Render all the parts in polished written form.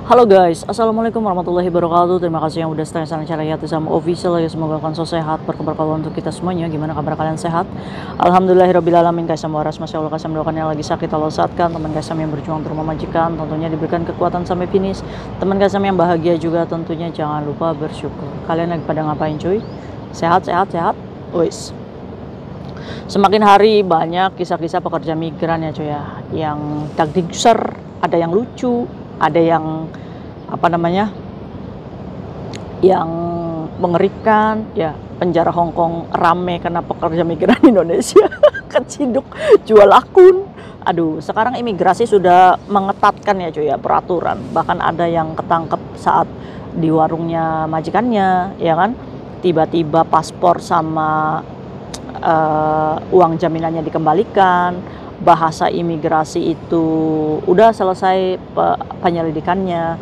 Halo guys, assalamualaikum warahmatullahi wabarakatuh. Terima kasih yang udah stay sana cara Yatisam Official ya. Semoga kalian sehat, berkabar untuk kita semuanya. Gimana kabar kalian, sehat? Alhamdulillahirobbilalamin. Guys, sama waras masya Allah. Kasih mendoakan yang lagi sakit Allah sehatkan. Teman guys yang berjuang untuk rumah majikan tentunya diberikan kekuatan sampai finish. Teman guys yang bahagia juga tentunya jangan lupa bersyukur. Kalian lagi pada ngapain cuy? Sehat. Wis. Semakin hari banyak kisah-kisah pekerja migran ya cuy ya, yang dagdikser, ada yang lucu, ada yang yang mengerikan ya. Penjara Hongkong rame karena pekerja migran Indonesia keciduk jual akun. Aduh, sekarang imigrasi sudah mengetatkan ya cuy ya peraturan, bahkan ada yang ketangkep saat di warungnya majikannya ya kan, tiba-tiba paspor sama uang jaminannya dikembalikan. Bahasa imigrasi itu udah selesai penyelidikannya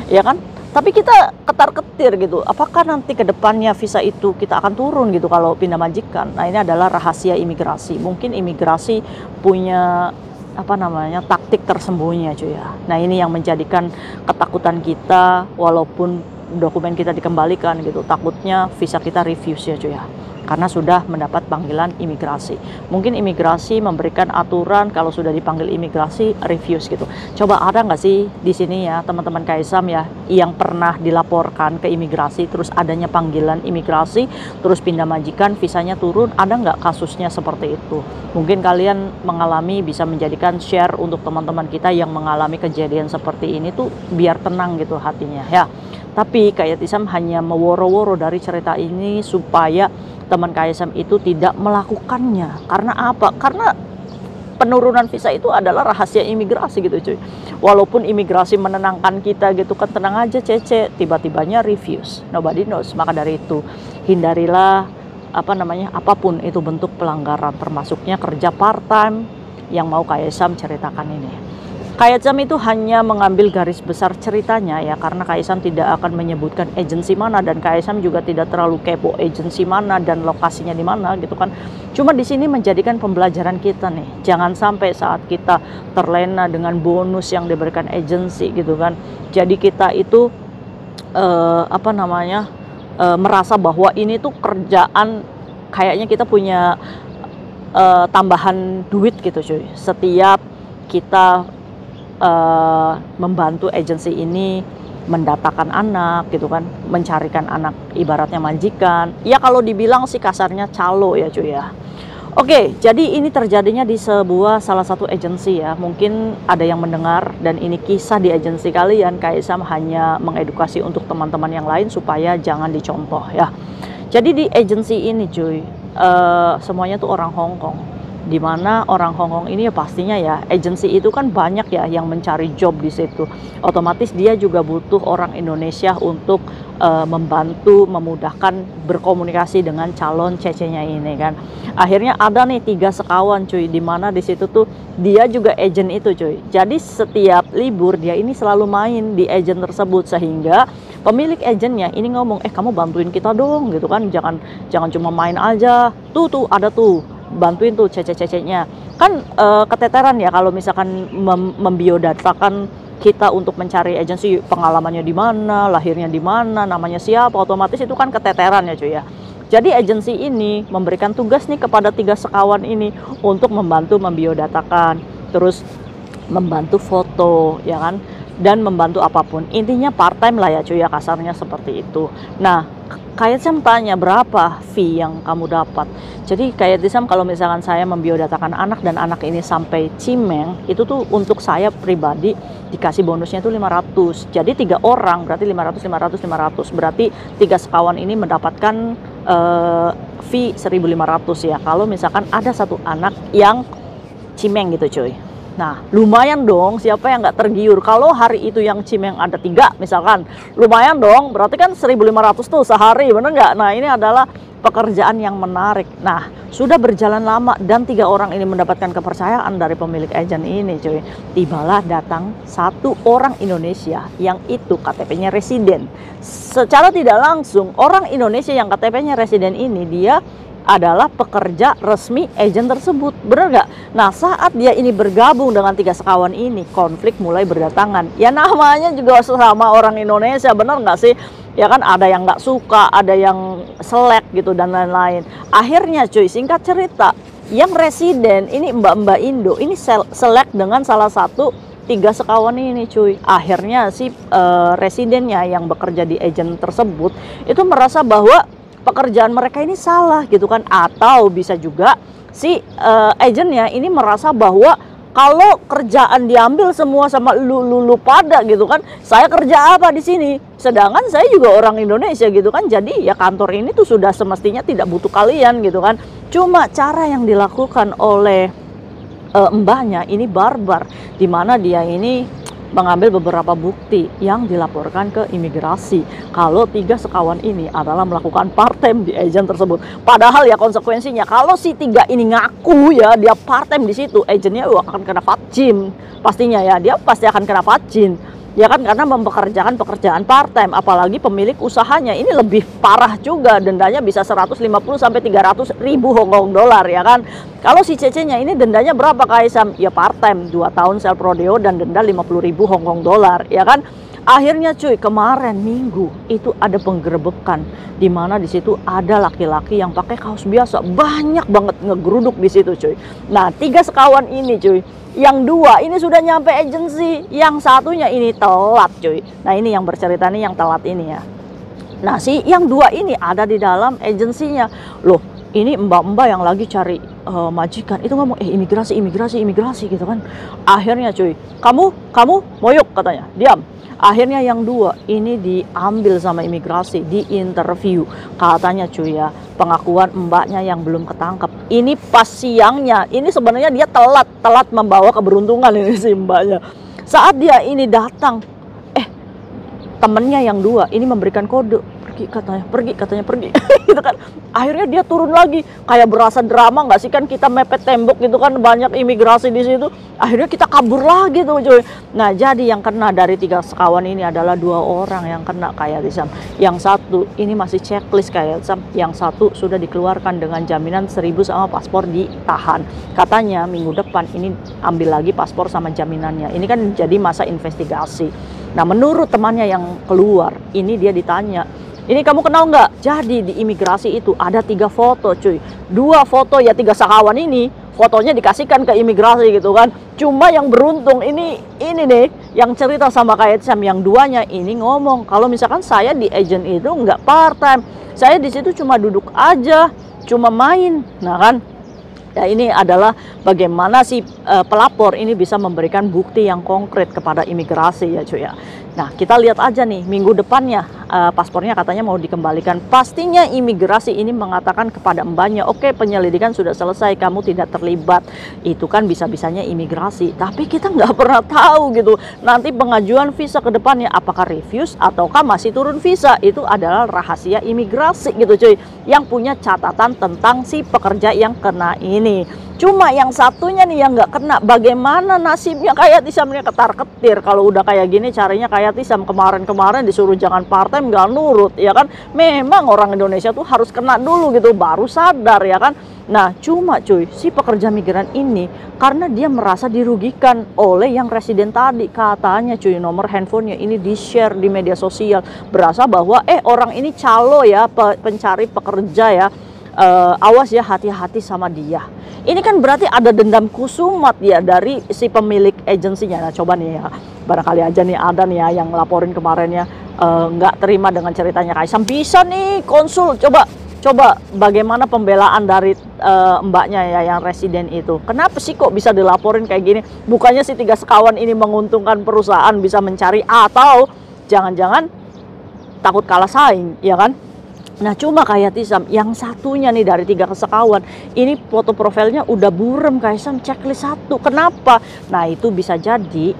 ya kan, tapi kita ketar-ketir gitu, apakah nanti ke depannya visa itu kita akan turun gitu kalau pindah majikan. Nah, ini adalah rahasia imigrasi. Mungkin imigrasi punya taktik tersembunyi ya cuy ya. Nah, ini yang menjadikan ketakutan kita, walaupun dokumen kita dikembalikan gitu, takutnya visa kita refuse ya cuy ya, karena sudah mendapat panggilan imigrasi. Mungkin imigrasi memberikan aturan kalau sudah dipanggil imigrasi refuse gitu. Coba ada nggak sih di sini ya teman-teman Kaisam ya yang pernah dilaporkan ke imigrasi terus adanya panggilan imigrasi terus pindah majikan visanya turun? Ada nggak kasusnya seperti itu? Mungkin kalian mengalami, bisa menjadikan share untuk teman-teman kita yang mengalami kejadian seperti ini tuh biar tenang gitu hatinya ya. Tapi kayak Tisam hanya meworo-woro dari cerita ini supaya teman KSM itu tidak melakukannya. Karena apa? Karena penurunan visa itu adalah rahasia imigrasi gitu cuy. Walaupun imigrasi menenangkan kita gitu kan, tenang aja Cece, tiba-tibanya refuse. Nobody knows. Maka dari itu hindarilah apapun itu bentuk pelanggaran, termasuknya kerja part time yang mau KSM ceritakan ini. Kaisam itu hanya mengambil garis besar ceritanya ya, karena Kaisam tidak akan menyebutkan agensi mana, dan Kaisam juga tidak terlalu kepo agensi mana dan lokasinya di mana gitu kan. Cuma di sini menjadikan pembelajaran kita nih, jangan sampai saat kita terlena dengan bonus yang diberikan agensi gitu kan. Jadi kita itu merasa bahwa ini tuh kerjaan, kayaknya kita punya tambahan duit gitu cuy. Setiap kita membantu agensi ini mendatakan anak gitu kan, mencarikan anak, ibaratnya majikan ya, kalau dibilang sih kasarnya calo ya cuy ya. Oke, jadi ini terjadinya di salah satu agensi ya. Mungkin ada yang mendengar dan ini kisah di agensi kalian. Kaisam hanya mengedukasi untuk teman-teman yang lain supaya jangan dicontoh ya. Jadi di agensi ini cuy, semuanya tuh orang Hongkong, dimana orang Hongkong ini ya pastinya ya, agensi itu kan banyak ya yang mencari job di situ. Otomatis dia juga butuh orang Indonesia untuk membantu, memudahkan berkomunikasi dengan calon cecenya ini kan. Akhirnya ada nih 3 sekawan cuy, dimana di situ tuh dia juga agent itu cuy. Jadi setiap libur dia ini selalu main di agent tersebut, sehingga pemilik agennya ini ngomong, kamu bantuin kita dong gitu kan, jangan cuma main aja, tuh ada tuh, bantuin tuh cece-cecenya kan. Keteteran ya kalau misalkan membiodatakan kita untuk mencari agensi, pengalamannya di mana, lahirnya di mana, namanya siapa, otomatis itu kan keteteran ya cuy ya. Jadi agensi ini memberikan tugas nih kepada 3 sekawan ini untuk membantu membiodatakan, terus membantu foto ya kan, dan membantu apapun, intinya part time lah ya cuy ya, kasarnya seperti itu. Nah, Kaisam tanya berapa fee yang kamu dapat. Jadi Kaisam kalau misalkan saya membiodatakan anak dan anak ini sampai Cimeng, itu tuh untuk saya pribadi dikasih bonusnya itu 500. Jadi 3 orang berarti 500. Berarti 3 sekawan ini mendapatkan fee 1.500 ya. Kalau misalkan ada satu anak yang Cimeng gitu cuy. Nah, lumayan dong, siapa yang nggak tergiur kalau hari itu yang Cimeng ada 3 misalkan, lumayan dong, berarti kan 1.500 tuh sehari, bener nggak? Nah, ini adalah pekerjaan yang menarik. Nah, sudah berjalan lama dan 3 orang ini mendapatkan kepercayaan dari pemilik agen ini cuy. Tibalah datang 1 orang Indonesia yang itu KTP-nya residen. Secara tidak langsung, orang Indonesia yang KTP-nya residen ini dia adalah pekerja resmi agen tersebut, bener nggak? Nah, saat dia ini bergabung dengan tiga sekawan ini, konflik mulai berdatangan. Ya namanya juga sama orang Indonesia, bener nggak sih? Ya kan, ada yang nggak suka, ada yang selek gitu dan lain-lain. Akhirnya cuy, singkat cerita, yang residen ini mbak-mbak Indo ini selek dengan salah satu tiga sekawan ini cuy. Akhirnya si residennya yang bekerja di agen tersebut itu merasa bahwa pekerjaan mereka ini salah gitu kan, atau bisa juga si agennya ini merasa bahwa kalau kerjaan diambil semua sama lu pada gitu kan, saya kerja apa di sini, sedangkan saya juga orang Indonesia gitu kan, jadi ya kantor ini tuh sudah semestinya tidak butuh kalian gitu kan. Cuma cara yang dilakukan oleh mbahnya ini barbar, dimana dia ini mengambil beberapa bukti yang dilaporkan ke imigrasi kalau tiga sekawan ini adalah melakukan part-time di agen tersebut. Padahal ya konsekuensinya kalau si tiga ini ngaku ya dia part-time di situ, agennya akan kena vatjin pastinya ya, dia pasti akan kena vatjin ya kan, karena mempekerjakan pekerjaan part-time. Apalagi pemilik usahanya ini lebih parah juga, dendanya bisa 150 sampai 300 ribu Hong Kong dollar ya kan. Kalau si Cece-nya ini dendanya berapa Kak Isam? Ya part-time 2 tahun self rodeo dan denda 50 ribu Hong Kong dollar ya kan. Akhirnya cuy, kemarin Minggu itu ada penggerebekan di mana di situ ada laki-laki yang pakai kaos biasa, banyak banget ngegeruduk di situ cuy. Nah, tiga sekawan ini cuy, yang dua ini sudah nyampe agensi, yang satunya ini telat cuy. Nah, ini yang bercerita nih yang telat ini ya. Nah, si yang dua ini ada di dalam agensinya. Loh, ini mbak-mbak yang lagi cari majikan itu ngomong imigrasi gitu kan. Akhirnya cuy, kamu moyok katanya, diam. Akhirnya yang dua ini diambil sama imigrasi, di interview. Katanya cuy ya, pengakuan mbaknya yang belum ketangkep. Ini pas siangnya, ini sebenarnya dia telat membawa keberuntungan ini si mbaknya. Saat dia ini datang, temennya yang dua ini memberikan kode, pergi katanya gitu kan. Akhirnya dia turun lagi, kayak berasa drama nggak sih, kan kita mepet tembok gitu kan, banyak imigrasi di situ. Akhirnya kita kabur lagi tuh cuy. Nah, jadi yang kena dari tiga sekawan ini adalah 2 orang yang kena kayak Isam. Yang satu ini masih checklist kayak Isam, yang satu sudah dikeluarkan dengan jaminan 1.000 sama paspor ditahan. Katanya minggu depan ini ambil lagi paspor sama jaminannya. Ini kan jadi masa investigasi. Nah, menurut temannya yang keluar, ini dia ditanya, ini kamu kenal nggak? Jadi di imigrasi itu ada 3 foto cuy. 2 foto ya 3 sekawan ini, fotonya dikasihkan ke imigrasi gitu kan. Cuma yang beruntung ini nih, yang cerita sama kayak Sam, yang duanya ini ngomong, kalau misalkan saya di agent itu nggak part-time, saya di situ cuma duduk aja, cuma main. Nah kan, ya ini adalah bagaimana si pelapor ini bisa memberikan bukti yang konkret kepada imigrasi ya cuy ya. Nah, kita lihat aja nih minggu depannya paspornya katanya mau dikembalikan. Pastinya imigrasi ini mengatakan kepada mbaknya, oke, penyelidikan sudah selesai, kamu tidak terlibat. Itu kan bisa-bisanya imigrasi, tapi kita nggak pernah tahu gitu nanti pengajuan visa ke depannya apakah refuse ataukah masih turun visa. Itu adalah rahasia imigrasi gitu cuy, yang punya catatan tentang si pekerja yang kena ini. Cuma yang satunya nih yang nggak kena, bagaimana nasibnya kayak Tisamnya ketar-ketir. Kalau udah kayak gini carinya kayak Tisam, kemarin disuruh jangan part-time nggak nurut ya kan. Memang orang Indonesia tuh harus kena dulu gitu baru sadar ya kan. Nah, cuma cuy, si pekerja migran ini karena dia merasa dirugikan oleh yang residen tadi, katanya cuy nomor handphonenya ini di-share di media sosial, berasa bahwa orang ini calo ya, pencari pekerja ya, awas ya, hati-hati sama dia. Ini kan berarti ada dendam kusumat ya dari si pemilik agensinya. Nah, coba nih ya, barangkali aja nih ada nih ya yang laporin kemarinnya nggak terima dengan ceritanya Kaisang. Bisa nih konsul, coba bagaimana pembelaan dari mbaknya ya yang residen itu. Kenapa sih kok bisa dilaporin kayak gini? Bukannya si tiga sekawan ini menguntungkan perusahaan bisa mencari, atau jangan-jangan takut kalah saing ya kan? Nah, cuma kayak Tisam, yang satunya nih dari 3 sekawan, ini foto profilnya udah burem kayak Tisam, checklist 1. Kenapa? Nah, itu bisa jadi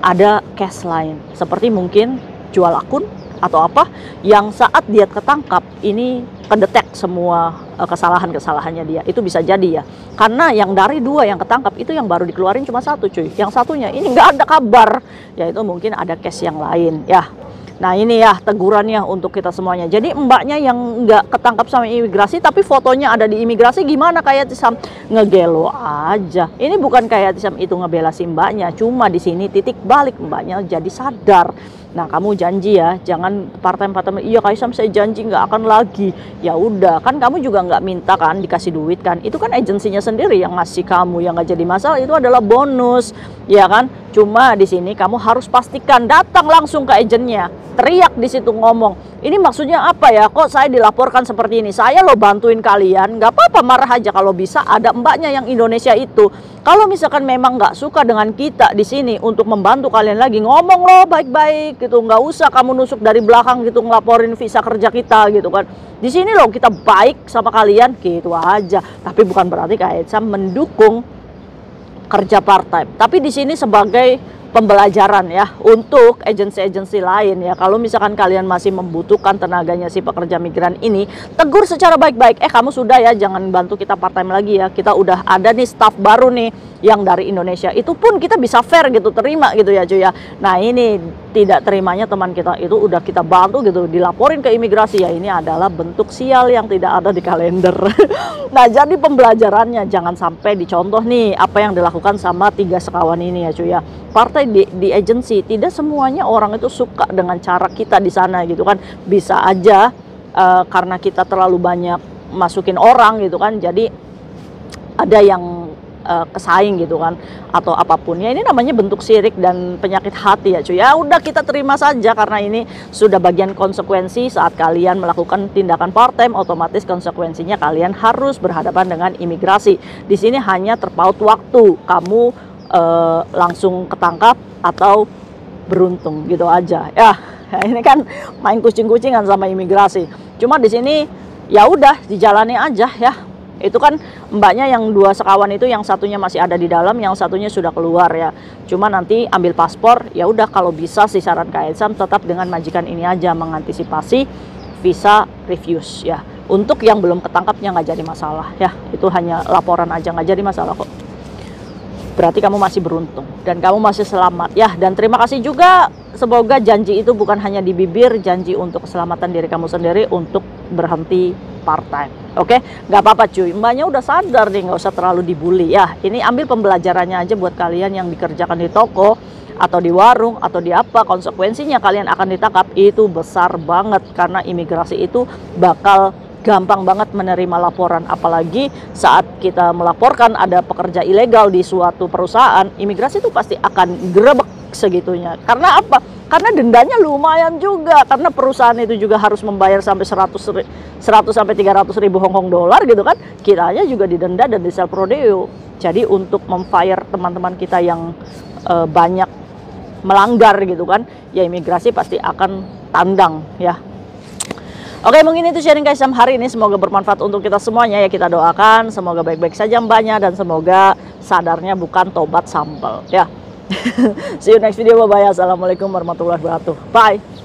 ada case lain, seperti mungkin jual akun atau apa, yang saat dia ketangkap ini kedetek semua kesalahan-kesalahannya dia. Itu bisa jadi ya, karena yang dari 2 yang ketangkap itu yang baru dikeluarin cuma 1 cuy, yang satunya ini nggak ada kabar, ya itu mungkin ada case yang lain ya. Nah ini ya tegurannya untuk kita semuanya. Jadi mbaknya yang nggak ketangkap sama imigrasi tapi fotonya ada di imigrasi, gimana kayak Tisam? Ngegelo aja. Ini bukan kayak Tisam itu ngebela si mbaknya, cuma di sini titik balik mbaknya jadi sadar. Nah kamu janji ya, jangan part-time, iya Kaisam saya janji nggak akan lagi. Ya udah, kan kamu juga nggak minta kan dikasih duit kan, itu kan agensinya sendiri yang ngasih kamu, yang nggak jadi masalah, itu adalah bonus, ya kan? Cuma di sini kamu harus pastikan datang langsung ke agennya, teriak di situ ngomong, ini maksudnya apa ya, kok saya dilaporkan seperti ini, saya lo bantuin kalian, nggak apa-apa marah aja kalau bisa. Ada mbaknya yang Indonesia itu, kalau misalkan memang nggak suka dengan kita di sini untuk membantu kalian lagi, ngomong lo baik-baik gitu, nggak usah kamu nusuk dari belakang gitu ngelaporin visa kerja kita gitu kan. Di sini loh kita baik sama kalian gitu aja. Tapi bukan berarti Kak Etsam mendukung kerja part time. Tapi di sini sebagai pembelajaran ya untuk agensi-agensi lain ya. Kalau misalkan kalian masih membutuhkan tenaganya si pekerja migran ini, tegur secara baik-baik. Kamu sudah ya, jangan bantu kita part time lagi ya. Kita udah ada nih staff baru nih yang dari Indonesia. Itu pun kita bisa fair gitu, terima gitu ya cuy ya. Nah ini tidak terimanya teman kita itu udah kita bantu gitu, dilaporin ke imigrasi ya. Ini adalah bentuk sial yang tidak ada di kalender. Nah jadi pembelajarannya jangan sampai dicontoh nih apa yang dilakukan sama 3 sekawan ini ya cuy ya. Partai di agensi tidak semuanya orang itu suka dengan cara kita di sana gitu kan. Bisa aja karena kita terlalu banyak masukin orang gitu kan, jadi ada yang kesaing gitu kan atau apapun ya. Ini namanya bentuk sirik dan penyakit hati ya cuy ya. Udah kita terima saja karena ini sudah bagian konsekuensi saat kalian melakukan tindakan part time. Otomatis konsekuensinya kalian harus berhadapan dengan imigrasi. Di sini hanya terpaut waktu, kamu langsung ketangkap atau beruntung gitu aja ya. Ini kan main kucing-kucingan sama imigrasi. Cuma di sini ya udah dijalani aja ya. Itu kan mbaknya yang 2 sekawan itu, yang satunya masih ada di dalam, yang satunya sudah keluar ya. Cuma nanti ambil paspor ya udah, kalau bisa sih saran Kak Etsam tetap dengan majikan ini aja, mengantisipasi visa refuse ya. Untuk yang belum ketangkapnya nggak jadi masalah ya. Itu hanya laporan aja, nggak jadi masalah kok. Berarti kamu masih beruntung dan kamu masih selamat ya. Dan terima kasih juga, semoga janji itu bukan hanya di bibir, janji untuk keselamatan diri kamu sendiri untuk berhenti part time. Oke, nggak apa-apa cuy, mbaknya udah sadar nih, nggak usah terlalu dibully ya. Ini ambil pembelajarannya aja buat kalian yang dikerjakan di toko atau di warung atau di apa, konsekuensinya kalian akan ditangkap itu besar banget karena imigrasi itu bakal gampang banget menerima laporan. Apalagi saat kita melaporkan ada pekerja ilegal di suatu perusahaan, imigrasi itu pasti akan gerebek segitunya. Karena apa? Karena dendanya lumayan juga, karena perusahaan itu juga harus membayar sampai 100 sampai 300 ribu Hong Kong dolar gitu kan. Kitanya juga didenda dan di self rodeo. Jadi untuk memfire teman-teman kita yang banyak melanggar gitu kan, ya imigrasi pasti akan tandang ya. Oke, mungkin itu sharing Kak Etsam hari ini, semoga bermanfaat untuk kita semuanya ya. Kita doakan semoga baik-baik saja mbaknya dan semoga sadarnya bukan tobat sambal ya. See you next video, bye bye. Assalamualaikum warahmatullahi wabarakatuh. Bye.